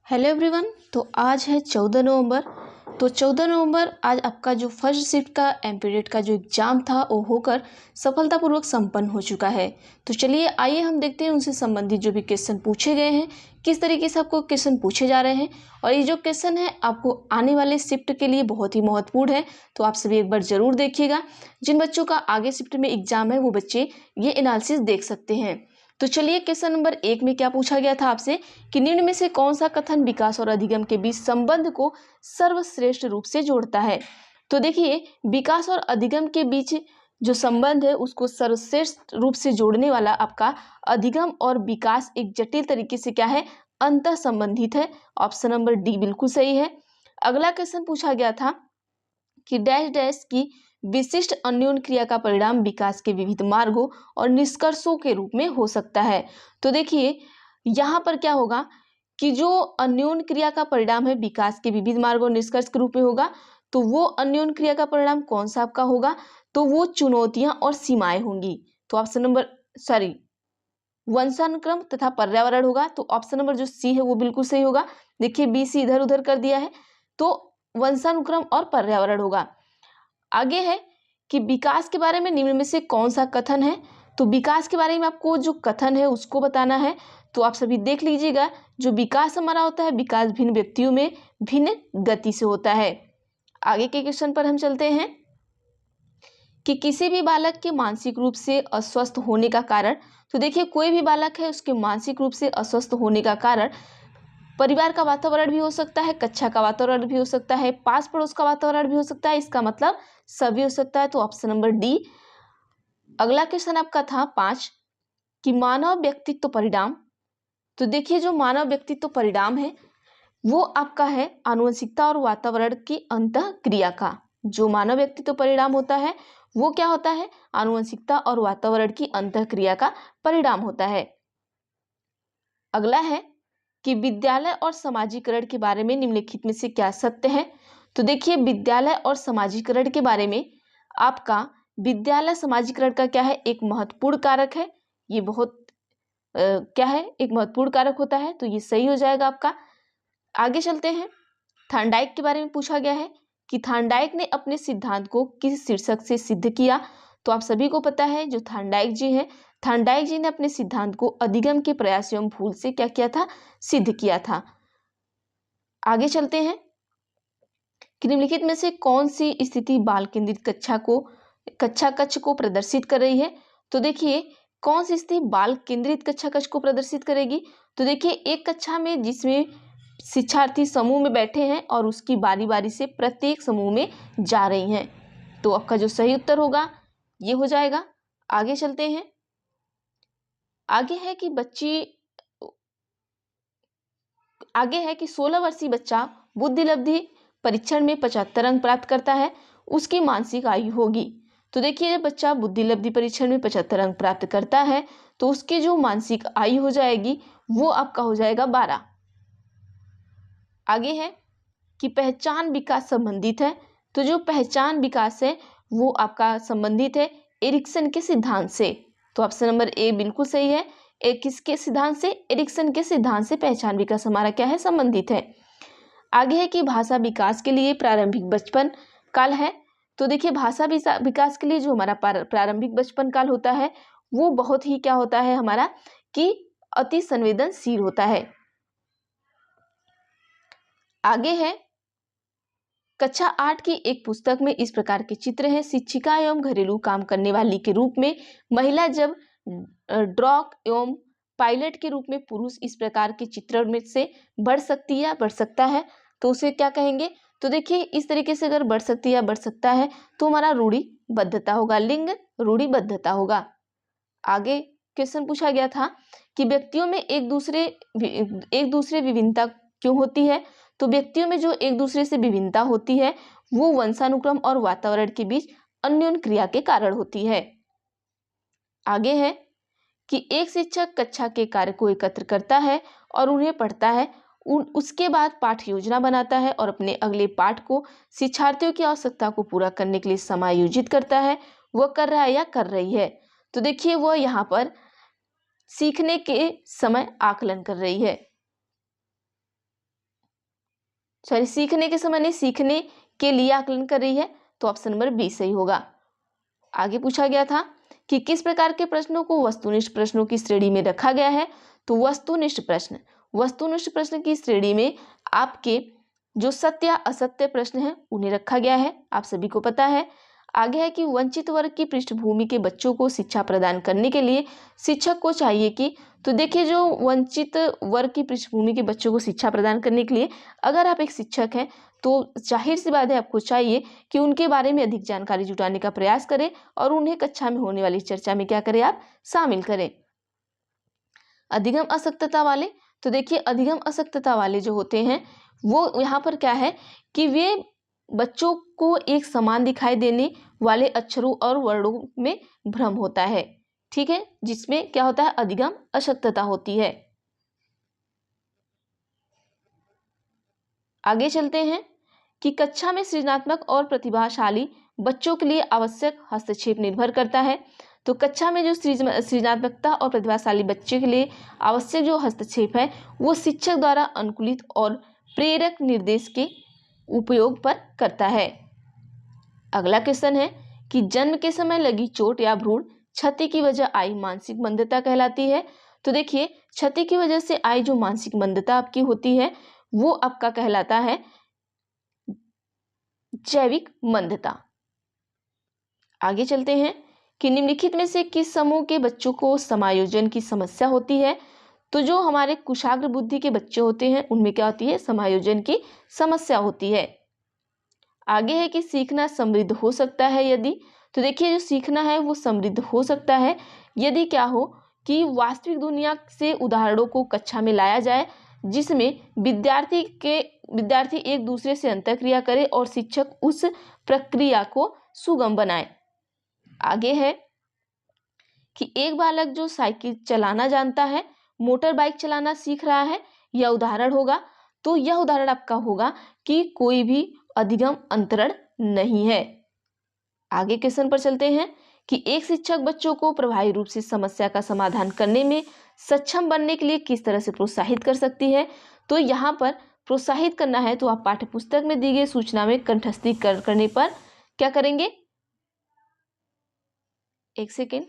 Hello everyone. तो आज है 14 नवंबर। तो 14 नवंबर आज आपका जो फर्स्ट शिफ्ट का एमपीडेट का जो एग्ज़ाम था वो होकर सफलतापूर्वक संपन्न हो चुका है। तो चलिए आइए हम देखते हैं उनसे संबंधित जो भी क्वेश्चन पूछे गए हैं, किस तरीके से आपको क्वेश्चन पूछे जा रहे हैं। और ये जो क्वेश्चन है आपको आने वाले शिफ्ट के लिए बहुत ही महत्वपूर्ण है, तो आप सभी एक बार ज़रूर देखिएगा। जिन बच्चों का आगे शिफ्ट में एग्ज़ाम है वो बच्चे ये एनालिसिस देख सकते हैं। तो चलिए क्वेश्चन नंबर 1 में क्या पूछा गया था आपसे कि निम्न में से कौन सा कथन विकास और अधिगम के बीच संबंध को सर्वश्रेष्ठ रूप से जोड़ता है। तो देखिए विकास और अधिगम के बीच जो संबंध है उसको सर्वश्रेष्ठ रूप से जोड़ने वाला आपका अधिगम और विकास एक जटिल तरीके से क्या है, अंतः संबंधित है। ऑप्शन नंबर डी बिल्कुल सही है। अगला क्वेश्चन पूछा गया था कि डैश डैश की विशिष्ट अन्योन्य क्रिया का परिणाम विकास के विविध मार्गों और निष्कर्षों के रूप में हो सकता है। तो देखिए यहाँ पर क्या होगा कि जो अन्योन्य क्रिया का परिणाम है विकास के विविध मार्गों और निष्कर्ष के रूप में होगा, तो वो अन्योन्य क्रिया का परिणाम कौन सा आपका होगा, तो वो चुनौतियां और सीमाएं होंगी। तो ऑप्शन नंबर वंशानुक्रम तथा पर्यावरण होगा। तो ऑप्शन नंबर जो सी है वो बिल्कुल सही होगा। देखिए बी सी इधर उधर कर दिया है, तो वंशानुक्रम और पर्यावरण होगा। आगे है कि विकास के बारे में निम्न में से कौन सा कथन है। तो विकास के बारे में आपको जो कथन है उसको बताना है। तो आप सभी देख लीजिएगा, जो विकास हमारा होता है, विकास भिन्न व्यक्तियों में भिन्न गति से होता है। आगे के क्वेश्चन पर हम चलते हैं कि किसी भी बालक के मानसिक रूप से अस्वस्थ होने का कारण। तो देखिए कोई भी बालक है उसके मानसिक रूप से अस्वस्थ होने का कारण परिवार का वातावरण भी हो सकता है, कक्षा का वातावरण भी हो सकता है, पास पड़ोस का वातावरण भी हो सकता है, इसका मतलब सभी हो सकता है। तो ऑप्शन नंबर डी। अगला क्वेश्चन आपका था 5 कि मानव व्यक्तित्व परिणाम। तो देखिए जो मानव व्यक्तित्व परिणाम है वो आपका है आनुवंशिकता और वातावरण की अंतः क्रिया का। जो मानव व्यक्तित्व परिणाम होता है वो क्या होता है, आनुवंशिकता और वातावरण की अंतः क्रिया का परिणाम होता है। अगला है कि विद्यालय और समाजीकरण के बारे में निम्नलिखित में से क्या सत्य है। तो देखिए विद्यालय और समाजीकरण के बारे में आपका विद्यालय समाजीकरण का क्या है, एक महत्वपूर्ण कारक है। ये बहुत क्या है, एक महत्वपूर्ण कारक होता है, तो ये सही हो जाएगा आपका। आगे चलते हैं। थॉर्नडाइक के बारे में पूछा गया है कि थॉर्नडाइक ने अपने सिद्धांत को किस शीर्षक से सिद्ध किया। तो आप सभी को पता है जो थॉर्नडाइक जी हैं, थॉर्नडाइक जी ने अपने सिद्धांत को अधिगम के प्रयास एवं भूल से क्या किया था, सिद्ध किया था। आगे चलते हैं कि निम्नलिखित में से कौन सी स्थिति बाल केंद्रित कक्षा कक्ष को प्रदर्शित कर रही है। तो देखिए कौन सी स्थिति बाल केंद्रित कक्षा कक्ष को प्रदर्शित करेगी। तो देखिए एक कक्षा में जिसमें शिक्षार्थी समूह में बैठे हैं और उसकी बारी बारी से प्रत्येक समूह में जा रही हैं, तो आपका जो सही उत्तर होगा ये हो जाएगा। आगे चलते हैं। आगे है कि 16 वर्षीय बच्चा बुद्धिलब्धि परीक्षण में 75 अंक प्राप्त करता है, उसकी मानसिक आयु होगी। तो देखिए जब बच्चा बुद्धिलब्धि परीक्षण में 75 अंक प्राप्त करता है तो उसकी जो मानसिक आयु हो जाएगी वो आपका हो जाएगा 12। आगे है कि पहचान विकास संबंधित है। तो जो पहचान विकास है वो आपका संबंधित है एरिक्सन के सिद्धांत से। तो ऑप्शन नंबर ए बिल्कुल सही है। किसके सिद्धांत से, एरिक्सन के सिद्धांत से पहचान विकास हमारा क्या है, संबंधित है। आगे है कि भाषा विकास के लिए प्रारंभिक बचपन काल है। तो देखिए भाषा विकास के लिए जो हमारा प्रारंभिक बचपन काल होता है वो बहुत ही क्या होता है हमारा, कि अति संवेदनशील होता है। आगे है कक्षा 8 की एक पुस्तक में इस प्रकार के चित्र हैं। शिक्षिका एवं घरेलू काम करने वाली के रूप में महिला, जब ड्रॉक एवं पायलट के रूप में पुरुष इस प्रकार के चित्रण में से बढ़ सकती है या बढ़ सकता है, तो उसे क्या कहेंगे। तो देखिए इस तरीके से अगर बढ़ सकती है या बढ़ सकता है तो हमारा रूढ़िबद्धता होगा, लिंग रूढ़िबद्धता होगा। आगे क्वेश्चन पूछा गया था कि व्यक्तियों में एक दूसरे विभिन्नता क्यों होती है। तो व्यक्तियों में जो एक दूसरे से विभिन्नता होती है वो वंशानुक्रम और वातावरण के बीच अन्योन्य क्रिया के कारण होती है। आगे है कि एक शिक्षक कक्षा के कार्य को एकत्र करता है और उन्हें पढ़ता है, उसके बाद पाठ योजना बनाता है और अपने अगले पाठ को शिक्षार्थियों की आवश्यकता को पूरा करने के लिए समायोजित करता है। वह कर रहा है या कर रही है। तो देखिए वह यहाँ पर सीखने के समय आकलन कर रही है। सॉरी, सीखने के समय नहीं, सीखने के लिए आकलन कर रही है, तो ऑप्शन नंबर बी सही होगा। आगे पूछा गया था कि किस प्रकार के प्रश्नों को वस्तुनिष्ठ प्रश्नों की श्रेणी में रखा गया है। तो वस्तुनिष्ठ प्रश्न की श्रेणी में आपके जो सत्य या असत्य प्रश्न हैं उन्हें रखा गया है, आप सभी को पता है। आगे है कि वंचित वर्ग की पृष्ठभूमि के बच्चों को शिक्षा प्रदान करने के लिए शिक्षक को चाहिए कि, तो देखिए जो वंचित वर्ग की पृष्ठभूमि के बच्चों को शिक्षा प्रदान करने के लिए अगर आप एक शिक्षक हैं तो जाहिर सी बात है आपको चाहिए कि उनके बारे में अधिक जानकारी जुटाने का प्रयास करें और उन्हें कक्षा में होने वाली चर्चा में क्या करें, आप शामिल करें। अधिगम अशक्तता वाले, तो देखिए अधिगम अशक्तता वाले जो होते हैं वो यहाँ पर क्या है कि वे बच्चों को एक समान दिखाई देने वाले अक्षरों और वर्णों में भ्रम होता है, ठीक है, जिसमें क्या होता है, अधिगम अशक्तता होती है। आगे चलते हैं कि कक्षा में सृजनात्मक और प्रतिभाशाली बच्चों के लिए आवश्यक हस्तक्षेप निर्भर करता है। तो कक्षा में जो सृजनात्मकता और प्रतिभाशाली बच्चे के लिए आवश्यक जो हस्तक्षेप है वो शिक्षक द्वारा अनुकूलित और प्रेरक निर्देश के उपयोग पर करता है। अगला क्वेश्चन है कि जन्म के समय लगी चोट या भ्रूण क्षति की वजह आई मानसिक मंदता कहलाती है। तो देखिए क्षति की वजह से आई जो मानसिक मंदता आपकी होती है वो आपका कहलाता है जैविक मंदता। आगे चलते हैं कि निम्नलिखित में से किस समूह के बच्चों को समायोजन की समस्या होती है। तो जो हमारे कुशाग्र बुद्धि के बच्चे होते हैं उनमें क्या होती है, समायोजन की समस्या होती है। आगे है कि सीखना समृद्ध हो सकता है यदि, तो देखिए जो सीखना है वो समृद्ध हो सकता है यदि क्या हो कि वास्तविक दुनिया से उदाहरणों को कक्षा में लाया जाए जिसमें विद्यार्थी एक दूसरे से अंतःक्रिया करे और शिक्षक उस प्रक्रिया को सुगम बनाए। आगे है कि एक बालक जो साइकिल चलाना जानता है मोटर बाइक चलाना सीख रहा है, यह उदाहरण होगा। तो यह उदाहरण आपका होगा कि कोई भी अधिगम अंतरण नहीं है। आगे क्वेश्चन पर चलते हैं कि एक शिक्षक बच्चों को प्रभावी रूप से समस्या का समाधान करने में सक्षम बनने के लिए किस तरह से प्रोत्साहित कर सकती है। तो यहाँ पर प्रोत्साहित करना है तो आप पाठ्यपुस्तक में दी गई सूचना में कंठस्थी करने पर क्या करेंगे, एक सेकेंड,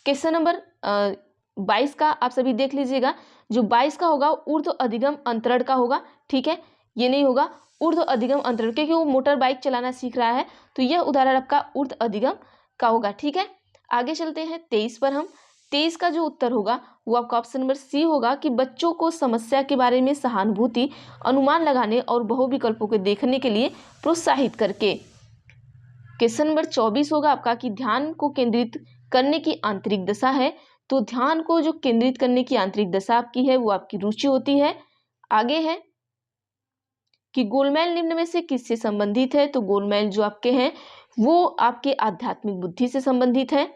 क्वेश्चन नंबर 22 का आप सभी देख लीजिएगा। जो 22 का होगा ऊर्ध्व अधिगम अंतरण का होगा, ठीक है, ये नहीं होगा ऊर्ध्व अधिगम अंतरण, क्योंकि वो मोटर बाइक चलाना सीख रहा है तो यह उदाहरण आपका ऊर्ध्व अधिगम का होगा, ठीक है। आगे चलते हैं 23 पर। हम 23 का जो उत्तर होगा वो आपका ऑप्शन नंबर सी होगा कि बच्चों को समस्या के बारे में सहानुभूति, अनुमान लगाने और बहुविकल्पों को देखने के लिए प्रोत्साहित करके। क्वेश्चन नंबर 24 होगा आपका कि ध्यान को केंद्रित करने की आंतरिक दशा है। तो ध्यान को जो केंद्रित करने की आंतरिक दशा आपकी है वो आपकी रुचि होती है। आगे है कि गोलमेल निम्न में से किससे संबंधित है। तो गोलमेल जो आपके हैं वो आपके आध्यात्मिक बुद्धि से संबंधित है।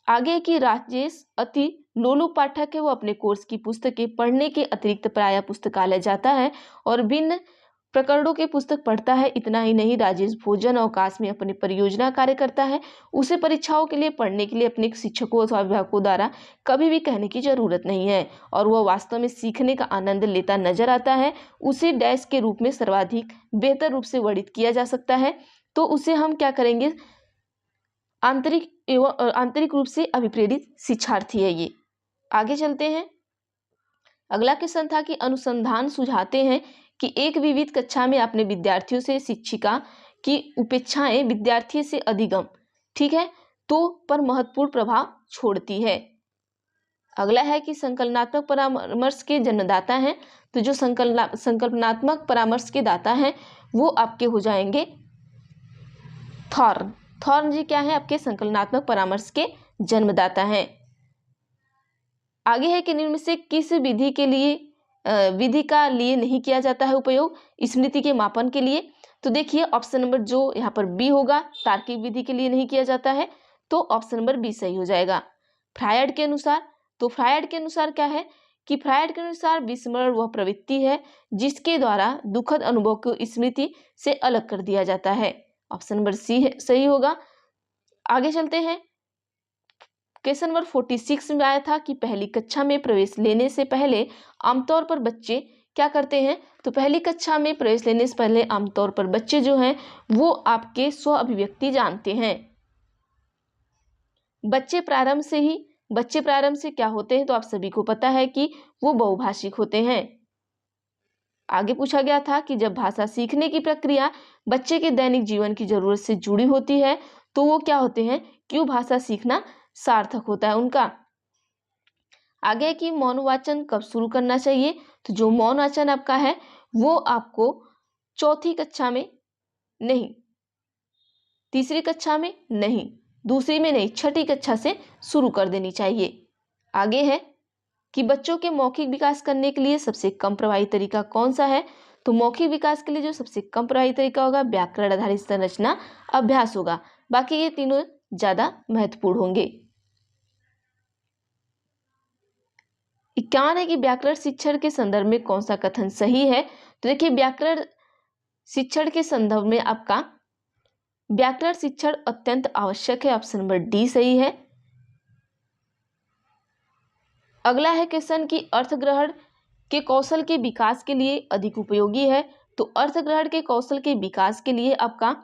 आगे कि राजेश अति लोलुप पाठक है, वो अपने कोर्स की पुस्तकें पढ़ने के अतिरिक्त प्रायः पुस्तकालय जाता है और भिन्न प्रकरणों के पुस्तक पढ़ता है। इतना ही नहीं, राजेश भोजन अवकाश में अपनी परियोजना कार्य करता है। उसे परीक्षाओं के लिए पढ़ने के लिए अपने शिक्षकों और अभिभावकों द्वारा कभी भी कहने की जरूरत नहीं है और वह वास्तव में सीखने का आनंद लेता नजर आता है। उसे डैश के रूप में सर्वाधिक बेहतर रूप से वर्णित किया जा सकता है। तो उसे हम क्या करेंगे, आंतरिक रूप से अभिप्रेरित शिक्षार्थी है ये। आगे चलते हैं। अगला क्वेश्चन था कि अनुसंधान सुझाते हैं कि एक विविध कक्षा में अपने विद्यार्थियों से शिक्षिका की उपेक्षाएं विद्यार्थी से अधिगम, ठीक है, तो पर महत्वपूर्ण प्रभाव छोड़ती है। अगला है कि संकल्पनात्मक परामर्श के जन्मदाता हैं। तो जो संकल्पनात्मक परामर्श के दाता हैं वो आपके हो जाएंगे थॉर्न जी क्या है, आपके संकल्पनात्मक परामर्श के जन्मदाता हैं। आगे है कि निम्न में से किस विधि का लिए नहीं किया जाता है उपयोग स्मृति के मापन के लिए। तो देखिए ऑप्शन नंबर जो यहाँ पर बी होगा, तार्किक विधि के लिए नहीं किया जाता है, तो ऑप्शन नंबर बी सही हो जाएगा। फ्रायड के अनुसार, तो फ्रायड के अनुसार क्या है कि फ्रायड के अनुसार विस्मरण वह प्रवृत्ति है जिसके द्वारा दुखद अनुभव को स्मृति से अलग कर दिया जाता है। ऑप्शन नंबर सी सही होगा। आगे चलते हैं। क्वेश्चन नंबर 46 में आया था कि पहली कक्षा में प्रवेश लेने से पहले आमतौर पर बच्चे क्या करते हैं। तो पहली कक्षा में प्रवेश लेने से पहले आमतौर पर बच्चे जो हैं वो आपके स्व अभिव्यक्ति जानते हैं। बच्चे प्रारंभ से क्या होते हैं, तो आप सभी को पता है कि वो बहुभाषिक होते हैं। आगे पूछा गया था कि जब भाषा सीखने की प्रक्रिया बच्चे के दैनिक जीवन की जरूरत से जुड़ी होती है तो वो क्या होते हैं, क्यों भाषा सीखना सार्थक होता है उनका। आगे कि मौन वाचन कब शुरू करना चाहिए, तो जो मौन वाचन आपका है वो आपको चौथी कक्षा में नहीं, तीसरी कक्षा में नहीं, दूसरी में नहीं, छठी कक्षा से शुरू कर देनी चाहिए। आगे है कि बच्चों के मौखिक विकास करने के लिए सबसे कम प्रभावी तरीका कौन सा है। तो मौखिक विकास के लिए जो सबसे कम प्रभावी तरीका होगा व्याकरण आधारित संरचना अभ्यास होगा। बाकी ये तीनों ज्यादा महत्वपूर्ण होंगे। 51 है कि व्याकरण शिक्षण के संदर्भ में कौन सा कथन सही है। तो देखिए व्याकरण शिक्षण के संदर्भ में आपका व्याकरण शिक्षण अत्यंत आवश्यक है, ऑप्शन नंबर डी सही है। अगला है क्वेश्चन कि अर्थग्रहण के कौशल के विकास के लिए अधिक उपयोगी है। तो अर्थग्रहण के कौशल के विकास के लिए आपका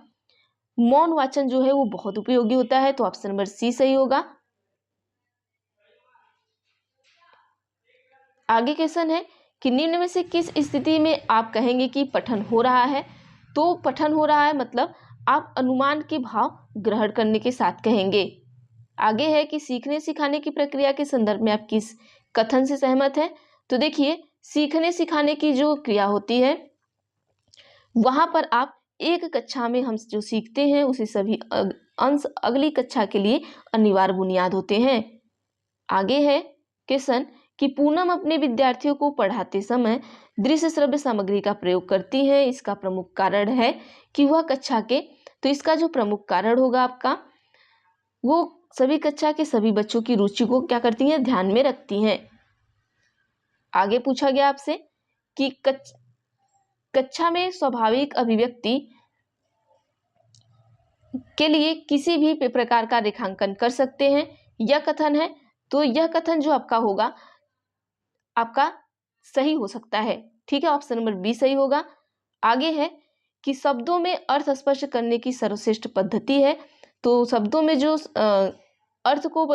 मौन वाचन जो है वो बहुत उपयोगी होता है, तो ऑप्शन नंबर सी सही होगा। आगे क्वेश्चन है कि निम्न में से किस स्थिति में आप कहेंगे कि पठन हो रहा है। तो पठन हो रहा है मतलब आप अनुमान के भाव ग्रहण करने के साथ कहेंगे। आगे है कि सीखने सिखाने की प्रक्रिया के संदर्भ में आप किस कथन से सहमत हैं। तो देखिए सीखने सिखाने की जो क्रिया होती है वहां पर आप एक कक्षा में हम जो सीखते हैं उसे सभी अंश अगली कक्षा के लिए अनिवार्य बुनियाद होते हैं। आगे है क्वेश्चन कि पूनम अपने विद्यार्थियों को पढ़ाते समय दृश्य श्रव्य सामग्री का प्रयोग करती है, इसका प्रमुख कारण है कि वह कक्षा के, तो इसका जो प्रमुख कारण होगा आपका वो सभी कक्षा के सभी बच्चों की रुचि को क्या करती हैं, ध्यान में रखती हैं। आगे पूछा गया आपसे कि कक्षा में स्वाभाविक अभिव्यक्ति के लिए किसी भी प्रकार का रेखांकन कर सकते हैं, यह कथन है। तो यह कथन जो आपका होगा आपका सही हो सकता है, ठीक है, ऑप्शन नंबर बी सही होगा। आगे है कि शब्दों में अर्थ स्पष्ट करने की सर्वश्रेष्ठ पद्धति है। तो शब्दों में जो अर्थ को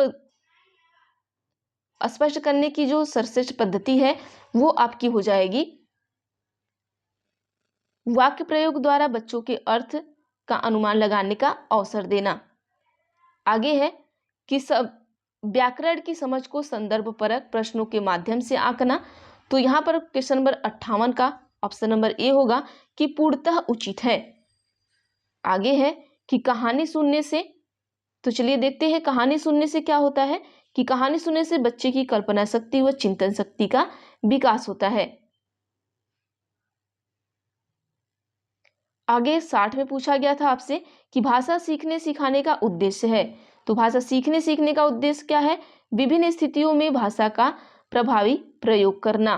स्पष्ट करने की जो सर्वश्रेष्ठ पद्धति है वो आपकी हो जाएगी वाक्य प्रयोग द्वारा बच्चों के अर्थ का अनुमान लगाने का अवसर देना। आगे है कि सब व्याकरण की समझ को संदर्भ परक प्रश्नों के माध्यम से आंकना। तो यहाँ पर क्वेश्चन नंबर 58 का ऑप्शन नंबर ए होगा कि पूर्णतः उचित है। आगे है कि कहानी सुनने से, तो चलिए देखते हैं कहानी सुनने से क्या होता है कि कहानी सुनने से बच्चे की कल्पना शक्ति व चिंतन शक्ति का विकास होता है। आगे 60 में पूछा गया था आपसे कि भाषा सीखने सिखाने का उद्देश्य है। तो भाषा सीखने सीखने का उद्देश्य क्या है, विभिन्न स्थितियों में भाषा का प्रभावी प्रयोग करना।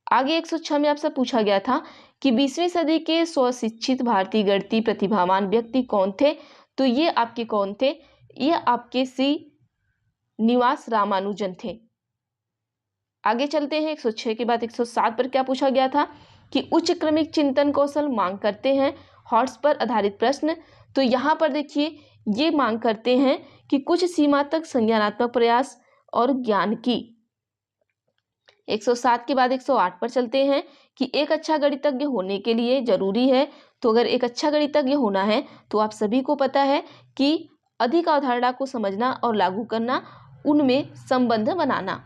आगे 106 में आपसे पूछा गया था कि 20वीं सदी के स्वशिक्षित भारतीय गणितीय प्रतिभावान व्यक्ति कौन थे। तो ये आपके कौन थे, ये आपके श्रीनिवास रामानुजन थे। आगे चलते हैं 106 के बाद 107 पर क्या पूछा गया था कि उच्च क्रमिक चिंतन कौशल मांग करते हैं हॉट्स पर आधारित प्रश्न। तो यहाँ पर देखिए ये मांग करते हैं कि कुछ सीमा तक संज्ञानात्मक प्रयास और ज्ञान की। 107 के बाद 108 पर चलते हैं कि एक अच्छा गणितज्ञ होने के लिए जरूरी है। तो अगर एक अच्छा गणितज्ञ होना है तो आप सभी को पता है कि अधिक अवधारणा को समझना और लागू करना, उनमें संबंध बनाना।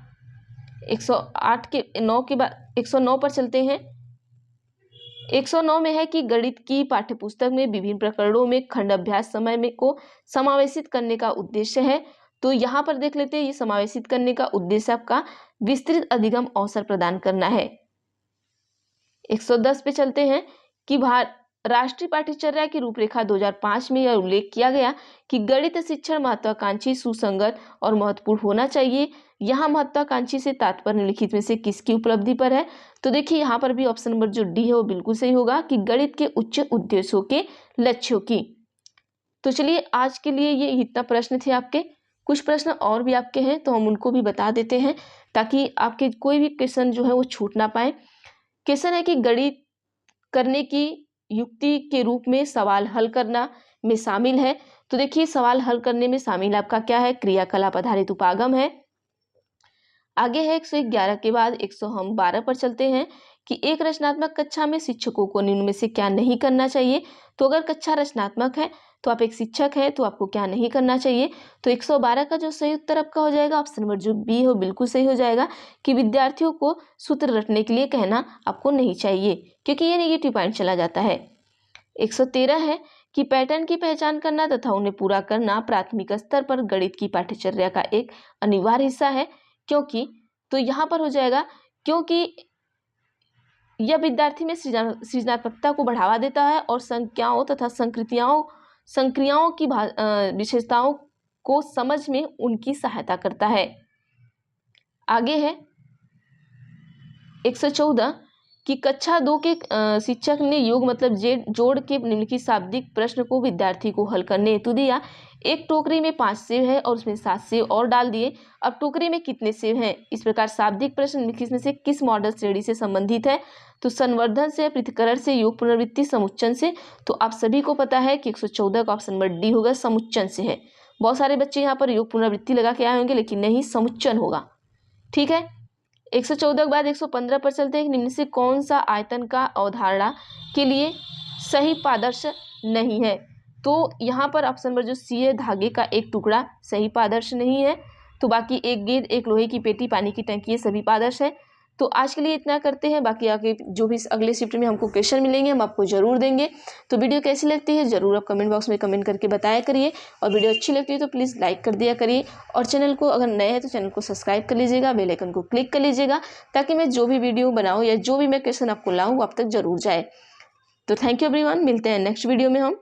108 के 9 के बाद 109 पर चलते हैं। 109 में है कि गणित की पाठ्यपुस्तक में विभिन्न प्रकरणों में खंड अभ्यास समय में को समावेशित करने का उद्देश्य है। तो यहाँ पर देख लेते हैं ये समावेशित करने का उद्देश्य आपका विस्तृत अधिगम अवसर प्रदान करना है। 110 पे चलते हैं कि राष्ट्रीय पाठ्यचर्या की रूपरेखा 2005 में यह उल्लेख किया गया कि गणित शिक्षण महत्वाकांक्षी, सुसंगत और महत्वपूर्ण होना चाहिए। यहाँ महत्वाकांक्षी से तात्पर्य निम्नलिखित में से किसकी उपलब्धि पर है। तो देखिए यहाँ पर भी ऑप्शन नंबर जो डी है वो बिल्कुल सही होगा कि गणित के उच्च उद्देश्यों के लक्ष्यों की। तो चलिए आज के लिए ये इतना प्रश्न थे आपके। कुछ प्रश्न और भी आपके हैं तो हम उनको भी बता देते हैं ताकि आपके कोई भी क्वेश्चन जो है वो छूट ना पाए। क्वेश्चन है कि गणित करने की युक्ति के रूप में सवाल हल करना में शामिल है। तो देखिए सवाल हल करने में शामिल आपका क्या है, क्रियाकलाप आधारित उपागम है। आगे है 111 के बाद 112 पर चलते हैं कि एक रचनात्मक कक्षा में शिक्षकों को निम्न में से क्या नहीं करना चाहिए। तो अगर कक्षा रचनात्मक है तो आप एक शिक्षक हैं तो आपको क्या नहीं करना चाहिए। तो 112 का जो सही उत्तर आपका हो जाएगा ऑप्शन नंबर जो बी हो बिल्कुल सही हो जाएगा कि विद्यार्थियों को सूत्र रटने के लिए कहना आपको नहीं चाहिए, क्योंकि ये नेगेटिव पॉइंट चला जाता है। 113 है कि पैटर्न की पहचान करना तथा उन्हें पूरा करना प्राथमिक स्तर पर गणित की पाठ्यचर्या का एक अनिवार्य हिस्सा है। क्योंकि तो यहाँ पर हो जाएगा क्योंकि यह विद्यार्थी में सृजनात्मकता को बढ़ावा देता है और संख्याओं तथा संक्रियाओं की विशेषताओं को समझ में उनकी सहायता करता है। आगे है 114 कि कक्षा 2 के शिक्षक ने योग मतलब जोड़ के निम्नलिखित शाब्दिक प्रश्न को विद्यार्थी को हल करने हेतु दिया। एक टोकरी में 5 सेब है और उसमें 7 सेब और डाल दिए। अब टोकरी में कितने सेब हैं। इस प्रकार शाब्दिक प्रश्न निम्नलिखित में से किस मॉडल श्रेणी से संबंधित है। तो संवर्धन से, पृथक्करण से, योग पुनरावृत्ति, समुच्चन से। तो आप सभी को पता है कि 114 का ऑप्शन नंबर डी होगा, समुच्चन से है। बहुत सारे बच्चे यहाँ पर योग पुनरावृत्ति लगा के आए होंगे लेकिन नहीं, समुच्चन होगा। ठीक है, 114 के बाद 115 पर चलते हैं। निम्न से कौन सा आयतन का अवधारणा के लिए सही पादर्श नहीं है। तो यहाँ पर ऑप्शन नंबर जो सी है, धागे का एक टुकड़ा सही पादर्श नहीं है। तो बाकी एक गेंद, एक लोहे की पेटी, पानी की टंकी, ये सभी पादर्श है। तो आज के लिए इतना करते हैं, बाकी आगे जो भी अगले शिफ्ट में हमको क्वेश्चन मिलेंगे हम आपको जरूर देंगे। तो वीडियो कैसी लगती है जरूर आप कमेंट बॉक्स में कमेंट करके बताया करिए, और वीडियो अच्छी लगती है तो प्लीज़ लाइक कर दिया करिए, और चैनल को अगर नए हैं तो चैनल को सब्सक्राइब कर लीजिएगा, बेल आइकन को क्लिक कर लीजिएगा ताकि मैं जो भी वीडियो बनाऊँ या जो भी मैं क्वेश्चन आपको लाऊँ वो आप तक जरूर जाए। तो थैंक यू एवरीवन, मिलते हैं नेक्स्ट वीडियो में हम।